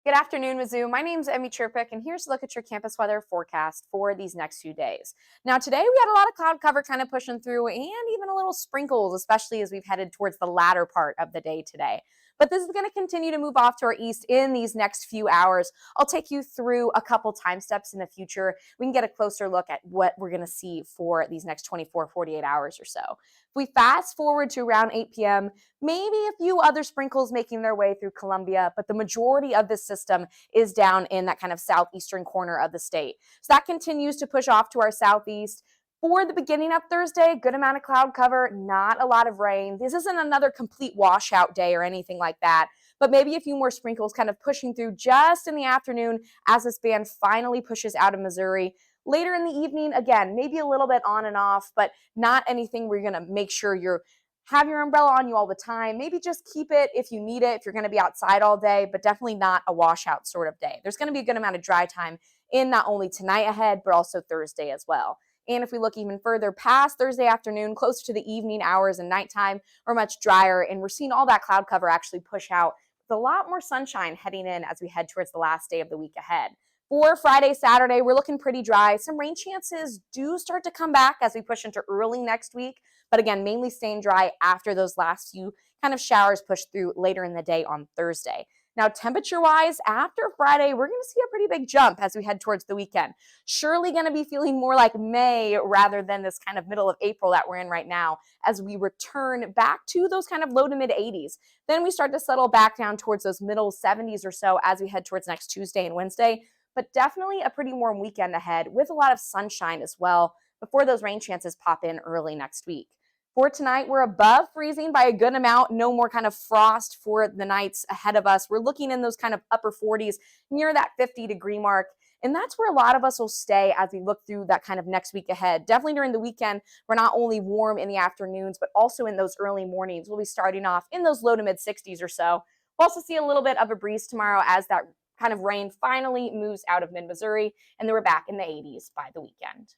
Good afternoon, Mizzou. My name's Emmy Chirpik, and here's a look at your campus weather forecast for these next few days. Now, today we had a lot of cloud cover kind of pushing through and even a little sprinkles, especially as we've headed towards the latter part of the day today. But this is going to continue to move off to our east in these next few hours. I'll take you through a couple time steps in the future. We can get a closer look at what we're going to see for these next 24, 48 hours or so. If we fast forward to around 8 p.m., maybe a few other sprinkles making their way through Columbia, but the majority of this system is down in that kind of southeastern corner of the state. So that continues to push off to our southeast. For the beginning of Thursday, good amount of cloud cover, not a lot of rain. This isn't another complete washout day or anything like that, but maybe a few more sprinkles kind of pushing through just in the afternoon as this band finally pushes out of Missouri. Later in the evening, again, maybe a little bit on and off, but not anything where you're going to make sure you're have your umbrella on you all the time. Maybe just keep it if you need it, if you're going to be outside all day, but definitely not a washout sort of day. There's going to be a good amount of dry time in not only tonight ahead, but also Thursday as well. And if we look even further past Thursday afternoon, closer to the evening hours and nighttime, we're much drier, and we're seeing all that cloud cover actually push out with a lot more sunshine heading in as we head towards the last day of the week ahead. For Friday, Saturday, we're looking pretty dry. Some rain chances do start to come back as we push into early next week, but again, mainly staying dry after those last few kind of showers push through later in the day on Thursday. Now, temperature wise, after Friday, we're going to see a pretty big jump as we head towards the weekend. Surely going to be feeling more like May rather than this kind of middle of April that we're in right now as we return back to those kind of low to mid 80s. Then we start to settle back down towards those middle 70s or so as we head towards next Tuesday and Wednesday. But definitely a pretty warm weekend ahead with a lot of sunshine as well before those rain chances pop in early next week. For tonight, we're above freezing by a good amount. No more kind of frost for the nights ahead of us. We're looking in those kind of upper 40s near that 50-degree mark. And that's where a lot of us will stay as we look through that kind of next week ahead. Definitely during the weekend, we're not only warm in the afternoons, but also in those early mornings. We'll be starting off in those low to mid 60s or so. We'll also see a little bit of a breeze tomorrow as that kind of rain finally moves out of mid Missouri, and then we're back in the 80s by the weekend.